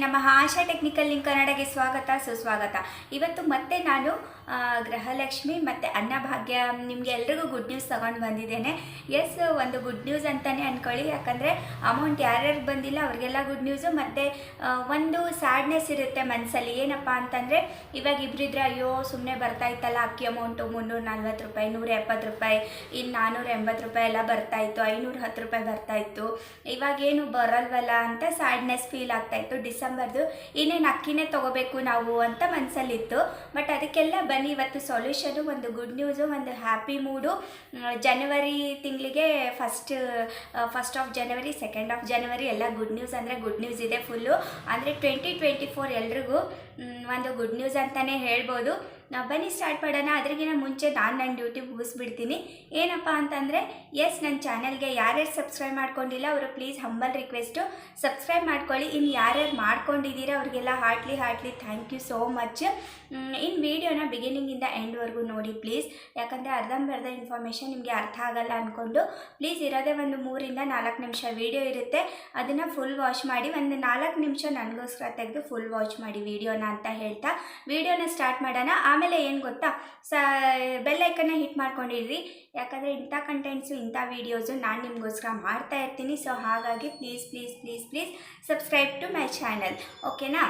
ನಮಃ. ಆಶಾ technical link ಕನ್ನಡಕ್ಕೆ ಸ್ವಾಗತ ಸುಸ್ವಾಗತ. ಇವತ್ತು ಮತ್ತೆ ನಾನು ಗೃಹಲಕ್ಷ್ಮಿ ಮತ್ತು ಅನ್ನಭಾಗ್ಯ ನಿಮಗೆ ಎಲ್ರಿಗೂ ಗುಡ್ ನ್ಯೂಸ್ ತಗೊಂಡು ಬಂದಿದ್ದೇನೆ. ಎಸ್, ಒಂದು ಗುಡ್ ನ್ಯೂಸ್ ಅಂತಲೇ ಅಂದ್ಕೊಳ್ಳಿ. ಯಾಕಂದರೆ ಅಮೌಂಟ್ ಯಾರ್ಯಾರಿಗೆ ಬಂದಿಲ್ಲ ಅವ್ರಿಗೆಲ್ಲ ಗುಡ್ ನ್ಯೂಸು. ಮತ್ತು ಒಂದು ಸ್ಯಾಡ್ನೆಸ್ ಇರುತ್ತೆ ಮನಸ್ಸಲ್ಲಿ. ಏನಪ್ಪ ಅಂತಂದರೆ, ಇವಾಗ ಇಬ್ಬರಿದ್ರೆ ಅಯ್ಯೋ ಸುಮ್ಮನೆ ಬರ್ತಾಯಿತ್ತಲ್ಲ ಅಕ್ಕಿ ಅಮೌಂಟು 340 ರೂಪಾಯಿ, 170 ರೂಪಾಯಿ, ಇನ್ನು 480 ರೂಪಾಯಿ ಎಲ್ಲ ಬರ್ತಾಯಿತ್ತು, 510 ರೂಪಾಯಿ ಬರ್ತಾಯಿತ್ತು. ಇವಾಗೇನು ಬರಲ್ವಲ್ಲ ಅಂತ ಸ್ಯಾಡ್ನೆಸ್ ಫೀಲ್ ಆಗ್ತಾಯಿತ್ತು. ಡಿಸೆಂಬರ್ದು ಇನ್ನೇನು ಅಕ್ಕಿನೇ ತೊಗೋಬೇಕು ನಾವು ಅಂತ ಮನಸ್ಸಲ್ಲಿತ್ತು. ಬಟ್ ಅದಕ್ಕೆಲ್ಲ ಬನ್ನಿ ಇವತ್ತು ಸೊಲ್ಯೂಷನು, ಒಂದು ಗುಡ್ ನ್ಯೂಸು, ಒಂದು ಹ್ಯಾಪಿ ಮೂಡು. ಜನವರಿ ತಿಂಗಳಿಗೆ first of January, 2nd of ಜನವರಿ ಎಲ್ಲ ಗುಡ್ ನ್ಯೂಸ್ ಅಂದರೆ ಗುಡ್ ನ್ಯೂಸ್ ಇದೆ ಫುಲ್ಲು. ಅಂದರೆ 2024 ಎಲ್ರಿಗೂ ಒಂದು ಗುಡ್ ನ್ಯೂಸ್ ಅಂತಲೇ ಹೇಳ್ಬೋದು. ಬನ್ನಿ ಸ್ಟಾರ್ಟ್ ಮಾಡೋಣ. ಅದ್ರಿಗಿಂತ ಮುಂಚೆ ನಾನು ನನ್ನ ಡ್ಯೂಟಿ ಮುಗಿಸ್ಬಿಡ್ತೀನಿ. ಏನಪ್ಪ ಅಂತಂದರೆ, ಎಸ್, ನನ್ನ ಚಾನಲ್ಗೆ ಯಾರ್ಯಾರು ಸಬ್ಸ್ಕ್ರೈಬ್ ಮಾಡ್ಕೊಂಡಿಲ್ಲ ಅವರು ಪ್ಲೀಸ್ ಹಂಬಲ್ ರಿಕ್ವೆಸ್ಟು ಸಬ್ಸ್ಕ್ರೈಬ್ ಮಾಡ್ಕೊಳ್ಳಿ. ಇನ್ನು ಯಾರ್ಯಾರು ಮಾಡ್ಕೊಂಡಿದ್ದೀರಾ ಅವ್ರಿಗೆಲ್ಲ heartly thank you so much. ಇನ್ನು ವೀಡಿಯೋನ ಬಿಗಿನಿಂಗಿಂದ ಎಂಡ್ವರೆಗೂ ನೋಡಿ ಪ್ಲೀಸ್. ಯಾಕಂದರೆ ಅರ್ಧಂಬರ್ಧ ಇನ್ಫಾರ್ಮೇಷನ್ ನಿಮಗೆ ಅರ್ಥ ಆಗಲ್ಲ ಅಂದ್ಕೊಂಡು ಪ್ಲೀಸ್ ಇರೋದೇ ಒಂದು 3 ಇಂದ 4 ನಿಮಿಷ ವೀಡಿಯೋ ಇರುತ್ತೆ, ಅದನ್ನು ಫುಲ್ ವಾಚ್ ಮಾಡಿ. ಒಂದು 4 ನಿಮಿಷ ನನಗೋಸ್ಕರ ತೆಗೆದು ಫುಲ್ ವಾಚ್ ಮಾಡಿ ವೀಡಿಯೋನ ಅಂತ ಹೇಳ್ತಾ ವೀಡಿಯೋನ ಸ್ಟಾರ್ಟ್ ಮಾಡೋಣ. ಆಮೇಲೆ ಏನು ಗೊತ್ತಾ, ಬೆಲ್ ಐಕನ್ನ ಹಿಟ್ ಮಾಡ್ಕೊಂಡಿಡ್ರಿ. ಯಾಕಂದರೆ ಇಂಥ ಕಂಟೆಂಟ್ಸು, ಇಂಥ ವೀಡಿಯೋಸು ನಾನು ನಿಮಗೋಸ್ಕರ ಮಾಡ್ತಾ ಇರ್ತೀನಿ. ಸೊ ಹಾಗಾಗಿ please subscribe to my channel, ಓಕೆನಾ?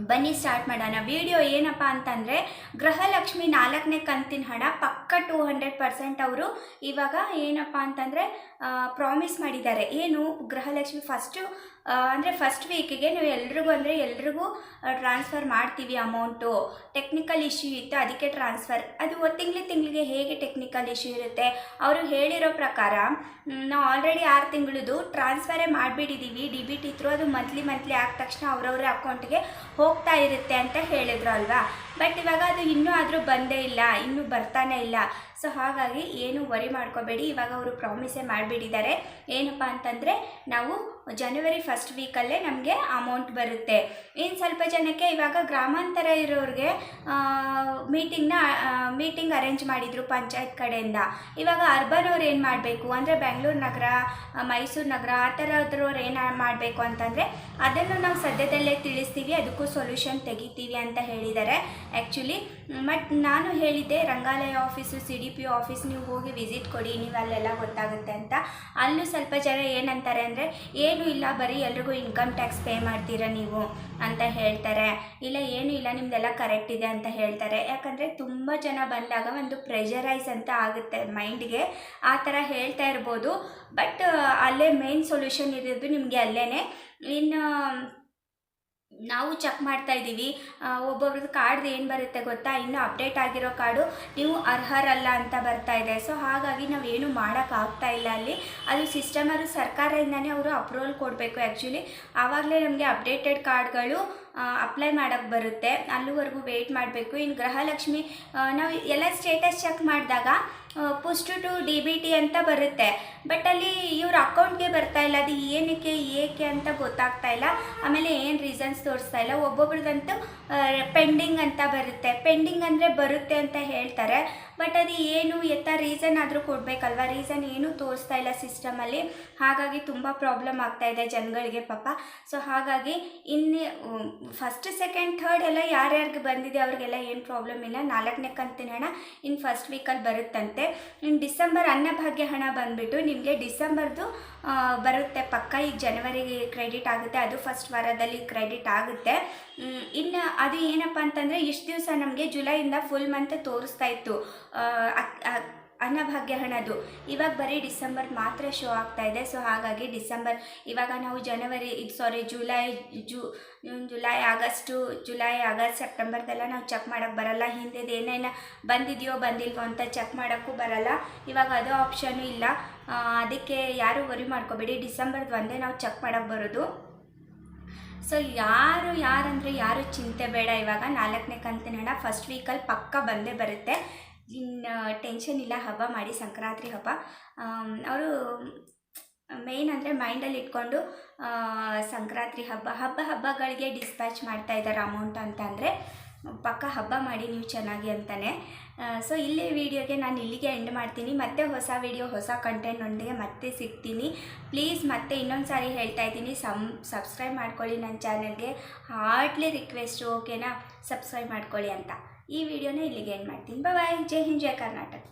ಬನ್ನಿ ಸ್ಟಾರ್ಟ್ ಮಾಡೋಣ. ವಿಡಿಯೋ ಏನಪ್ಪ ಅಂತಂದರೆ, ಗೃಹಲಕ್ಷ್ಮಿ 4ನೇ ಕಂತಿನ ಹಣ ಪಕ್ಕ 200% ಅವರು ಇವಾಗ ಏನಪ್ಪ ಅಂತಂದರೆ ಪ್ರಾಮಿಸ್ ಮಾಡಿದ್ದಾರೆ. ಏನು, ಗೃಹಲಕ್ಷ್ಮಿ ಫಸ್ಟ್ ವೀಕಿಗೆ ನೀವು ಎಲ್ರಿಗೂ ಟ್ರಾನ್ಸ್ಫರ್ ಮಾಡ್ತೀವಿ ಅಮೌಂಟು. ಟೆಕ್ನಿಕಲ್ ಇಶ್ಯೂ ಇತ್ತು, ಅದಕ್ಕೆ ಟ್ರಾನ್ಸ್ಫರ್. ಅದು ತಿಂಗಳಿಗೆ ಹೇಗೆ ಟೆಕ್ನಿಕಲ್ ಇಶ್ಯೂ ಇರುತ್ತೆ, ಅವರು ಹೇಳಿರೋ ಪ್ರಕಾರ ನಾವು ಆಲ್ರೆಡಿ 6 ತಿಂಗಳದು ಟ್ರಾನ್ಸ್ಫರೇ ಮಾಡಿಬಿಟ್ಟಿದ್ದೀವಿ DBT ಥ್ರೂ. ಅದು ಮಂತ್ಲಿ ಆದ ತಕ್ಷಣ ಅವ್ರವ್ರ ಅಕೌಂಟ್ಗೆ ಹೋಗ್ತಾ ಇರುತ್ತೆ ಅಂತ ಹೇಳಿದ್ರು ಅಲ್ವಾ. ಬಟ್ ಇವಾಗ ಅದು ಇನ್ನೂ ಆದರೂ ಬಂದೇ ಇಲ್ಲ, ಇನ್ನೂ ಬರ್ತಾನೆ ಇಲ್ಲ. ಸೊ ಹಾಗಾಗಿ ಏನು ವರಿ ಮಾಡ್ಕೋಬೇಡಿ. ಇವಾಗ ಅವರು ಪ್ರಾಮಿಸೇ ಮಾಡಿಬಿಟ್ಟಿದ್ದಾರೆ. ಏನಪ್ಪ ಅಂತಂದರೆ, ನಾವು ಜನವರಿ ಫಸ್ಟ್ ವೀಕಲ್ಲೇ ನಮಗೆ ಅಮೌಂಟ್ ಬರುತ್ತೆ. ಇನ್ನು ಸ್ವಲ್ಪ ಜನಕ್ಕೆ ಇವಾಗ ಗ್ರಾಮಾಂತರ ಇರೋರಿಗೆ ಮೀಟಿಂಗ್ ಅರೇಂಜ್ ಮಾಡಿದರು ಪಂಚಾಯತ್ ಕಡೆಯಿಂದ. ಇವಾಗ ಅರ್ಬನ್ ಅವ್ರು ಏನು ಮಾಡಬೇಕು ಅಂದರೆ, ಬೆಂಗಳೂರು ನಗರ, ಮೈಸೂರು ನಗರ ಆ ಥರದ್ರವ್ರು ಏನು ಮಾಡಬೇಕು ಅಂತಂದರೆ, ಅದನ್ನು ನಾವು ಸದ್ಯದಲ್ಲೇ ತಿಳಿಸ್ತೀವಿ, ಅದಕ್ಕೂ ಸೊಲ್ಯೂಷನ್ ತೆಗಿತೀವಿ ಅಂತ ಹೇಳಿದ್ದಾರೆ ಆ್ಯಕ್ಚುಲಿ. ಬಟ್ ನಾನು ಹೇಳಿದ್ದೆ, ರಂಗಾಲಯ ಆಫೀಸು, CDPO ಆಫೀಸ್ ನೀವು ಹೋಗಿ ವಿಸಿಟ್ ಕೊಡಿ, ನೀವು ಅಲ್ಲೆಲ್ಲ ಗೊತ್ತಾಗುತ್ತೆ ಅಂತ. ಅಲ್ಲೂ ಸ್ವಲ್ಪ ಜನ ಏನಂತಾರೆ ಅಂದರೆ, ಏನೂ ಇಲ್ಲ, ಬರೀ ಎಲ್ರಿಗೂ ಇನ್ಕಮ್ ಟ್ಯಾಕ್ಸ್ ಪೇ ಮಾಡ್ತೀರಾ ನೀವು ಅಂತ ಹೇಳ್ತಾರೆ. ಏನೂ ಇಲ್ಲ, ನಿಮ್ಮದೆಲ್ಲ ಕರೆಕ್ಟ್ ಇದೆ ಅಂತ ಹೇಳ್ತಾರೆ. ಯಾಕಂದರೆ ತುಂಬ ಜನ ಬಂದಾಗ ಒಂದು ಪ್ರೆಷರೈಸ್ ಅಂತ ಆಗುತ್ತೆ ಮೈಂಡ್ಗೆ, ಆ ಥರ ಹೇಳ್ತಾ ಇರ್ಬೋದು. ಬಟ್ ಅಲ್ಲೇ ಮೇನ್ ಸೊಲ್ಯೂಷನ್ ಇರೋದು ನಿಮಗೆ ಅಲ್ಲೇ. ಇನ್ನು ನಾವು ಚೆಕ್ ಮಾಡ್ತಾ ಇದ್ದೀವಿ, ಒಬ್ಬೊಬ್ರದ್ದು ಕಾರ್ಡ್ದು ಏನು ಬರುತ್ತೆ ಗೊತ್ತಾ, ಇನ್ನೂ ಅಪ್ಡೇಟ್ ಆಗಿರೋ ಕಾರ್ಡು ನೀವು ಅರ್ಹರಲ್ಲ ಅಂತ ಬರ್ತಾ ಇದೆ. ಸೊ ಹಾಗಾಗಿ ನಾವೇನು ಮಾಡೋಕ್ಕಾಗ್ತಾ ಇಲ್ಲ ಅಲ್ಲಿ. ಅದು ಸಿಸ್ಟಮರು ಸರ್ಕಾರದಿಂದನೇ ಅವರು ಅಪ್ರೂವಲ್ ಕೊಡಬೇಕು ಆ್ಯಕ್ಚುಲಿ. ಆವಾಗಲೇ ನಮಗೆ ಅಪ್ಡೇಟೆಡ್ ಕಾರ್ಡ್ಗಳು ಅಪ್ಲೈ ಮಾಡೋಕ್ಕೆ ಬರುತ್ತೆ. ಅಲ್ಲಿವರೆಗೂ ವೆಯ್ಟ್ ಮಾಡಬೇಕು. ಇನ್ನು ಗೃಹಲಕ್ಷ್ಮಿ ನಾವು ಎಲ್ಲ ಸ್ಟೇಟಸ್ ಚೆಕ್ ಮಾಡಿದಾಗ ಪುಸ್ಟ್ ಟು DBT ಅಂತ ಬರುತ್ತೆ. ಬಟ್ ಅಲ್ಲಿ ಇವ್ರ ಅಕೌಂಟ್ಗೆ ಬರ್ತಾ ಇಲ್ಲ. ಅದು ಏಕೆ ಅಂತ ಗೊತ್ತಾಗ್ತಾ ಇಲ್ಲ. ಆಮೇಲೆ ಏನು ರೀಸನ್ಸ್ ತೋರಿಸ್ತಾ ಇಲ್ಲ. ಒಬ್ಬೊಬ್ರದಂತೂ ಪೆಂಡಿಂಗ್ ಅಂತ ಬರುತ್ತೆ. ಪೆಂಡಿಂಗ್ ಅಂದರೆ ಬರುತ್ತೆ ಅಂತ ಹೇಳ್ತಾರೆ, ಬಟ್ ಅದು ಏನು ರೀಸನ್ ಆದರೂ ಕೊಡಬೇಕಲ್ವ. ರೀಸನ್ ಏನೂ ತೋರಿಸ್ತಾ ಇಲ್ಲ ಸಿಸ್ಟಮಲ್ಲಿ. ಹಾಗಾಗಿ ತುಂಬ ಪ್ರಾಬ್ಲಮ್ ಆಗ್ತಾಯಿದೆ ಜನಗಳಿಗೆ ಪಾಪ. ಸೊ ಹಾಗಾಗಿ ಇನ್ನು ಫಸ್ಟ್, ಸೆಕೆಂಡ್, ಥರ್ಡ್ ಎಲ್ಲ ಯಾರ್ಯಾರಿಗೆ ಬಂದಿದೆ ಅವ್ರಿಗೆಲ್ಲ ಏನು ಪ್ರಾಬ್ಲಮ್ ಇಲ್ಲ. 4ನೇ ಕಂತಿನ ಹಣ ಇನ್ನು ಫಸ್ಟ್ ವೀಕಲ್ಲಿ ಬರುತ್ತಂತೆ. ಇನ್ನು ಡಿಸೆಂಬರ್ ಅನ್ನಭಾಗ್ಯ ಹಣ ಬಂದುಬಿಟ್ಟು ನಿಮಗೆ ಡಿಸೆಂಬರ್ದು ಬರುತ್ತೆ ಪಕ್ಕ. ಈಗ ಜನವರಿಗೆ ಕ್ರೆಡಿಟ್ ಆಗುತ್ತೆ, ಅದು ಫಸ್ಟ್ ವಾರದಲ್ಲಿ ಕ್ರೆಡಿಟ್ ಆಗುತ್ತೆ. ಇನ್ನು ಅದು ಏನಪ್ಪ ಅಂತಂದರೆ, ಇಷ್ಟು ದಿವಸ ನಮಗೆ ಜುಲೈಯಿಂದ ಫುಲ್ ಮಂತ್ ತೋರಿಸ್ತಾ ಇತ್ತು ಅನ್ನಭಾಗ್ಯ ಹಣದು. ಇವಾಗ ಬರೀ ಡಿಸೆಂಬರ್ ಮಾತ್ರ ಶೋ ಆಗ್ತಾ ಇದೆ. ಸೊ ಹಾಗಾಗಿ ಡಿಸೆಂಬರ್, ಇವಾಗ ನಾವು ಜುಲೈ ಆಗಸ್ಟ್ ಸೆಪ್ಟೆಂಬರ್ದೆಲ್ಲ ನಾವು ಚೆಕ್ ಮಾಡೋಕ್ಕೆ ಬರಲ್ಲ. ಹಿಂದಿದ್ದು ಏನೇನು ಬಂದಿಲ್ವೋ ಅಂತ ಚೆಕ್ ಮಾಡೋಕ್ಕೂ ಬರಲ್ಲ. ಇವಾಗ ಅದು ಆಪ್ಷನ್ನು ಇಲ್ಲ. ಅದಕ್ಕೆ ಯಾರು ವರಿ ಮಾಡ್ಕೋಬೇಡಿ, ಡಿಸೆಂಬರ್ದು ಒಂದೇ ನಾವು ಚೆಕ್ ಮಾಡೋಕ್ಕೆ ಬರೋದು. ಸೊ ಯಾರು ಚಿಂತೆ ಬೇಡ. ಇವಾಗ 4ನೇ ಕಂತಿನ ಹಣ ಫಸ್ಟ್ ವೀಕಲ್ಲಿ ಪಕ್ಕ ಬಂದೇ ಬರುತ್ತೆ. ಇನ್ನು ಟೆನ್ಷನ್ ಇಲ್ಲ. ಹಬ್ಬ ಮಾಡಿ, ಸಂಕ್ರಾಂತಿ ಹಬ್ಬ ಅವರು ಮೇಯ್ನ್ ಅಂದರೆ ಮೈಂಡಲ್ಲಿ ಇಟ್ಕೊಂಡು ಸಂಕ್ರಾಂತಿ ಹಬ್ಬಗಳಿಗೆ ಡಿಸ್ಪ್ಯಾಚ್ ಮಾಡ್ತಾ ಇದ್ದಾರೆ ಅಮೌಂಟ್ ಅಂತಂದರೆ. ಪಕ್ಕ ಹಬ್ಬ ಮಾಡಿ ನೀವು ಚೆನ್ನಾಗಿ ಅಂತಾನೆ. ಸೊ ಇಲ್ಲಿ ವಿಡಿಯೋಗೆ ನಾನು ಇಲ್ಲಿಗೆ ಎಂಡ್ ಮಾಡ್ತೀನಿ. ಮತ್ತೆ ಹೊಸ ವಿಡಿಯೋ ಹೊಸ ಕಂಟೆಂಟ್ನೊಂದಿಗೆ ಮತ್ತೆ ಸಿಗ್ತೀನಿ. ಪ್ಲೀಸ್ ಮತ್ತೆ ಇನ್ನೊಂದು ಸಾರಿ ಹೇಳ್ತಾ ಇದ್ದೀನಿ, ಸಬ್ಸ್ಕ್ರೈಬ್ ಮಾಡ್ಕೊಳ್ಳಿ ನನ್ನ ಚಾನಲ್ಗೆ. ಹಾರ್ಟ್ಲಿ ರಿಕ್ವೆಸ್ಟು, ಓಕೆನಾ? ಸಬ್ಸ್ಕ್ರೈಬ್ ಮಾಡ್ಕೊಳ್ಳಿ ಅಂತ. ಈ ವಿಡಿಯೋನ ಇಲ್ಲಿಗೆ ಎಂಡ್ ಮಾಡ್ತೀನಿ. ಬಾಯ್. ಜೈ ಹಿಂದ್, ಜೈ ಕರ್ನಾಟಕ.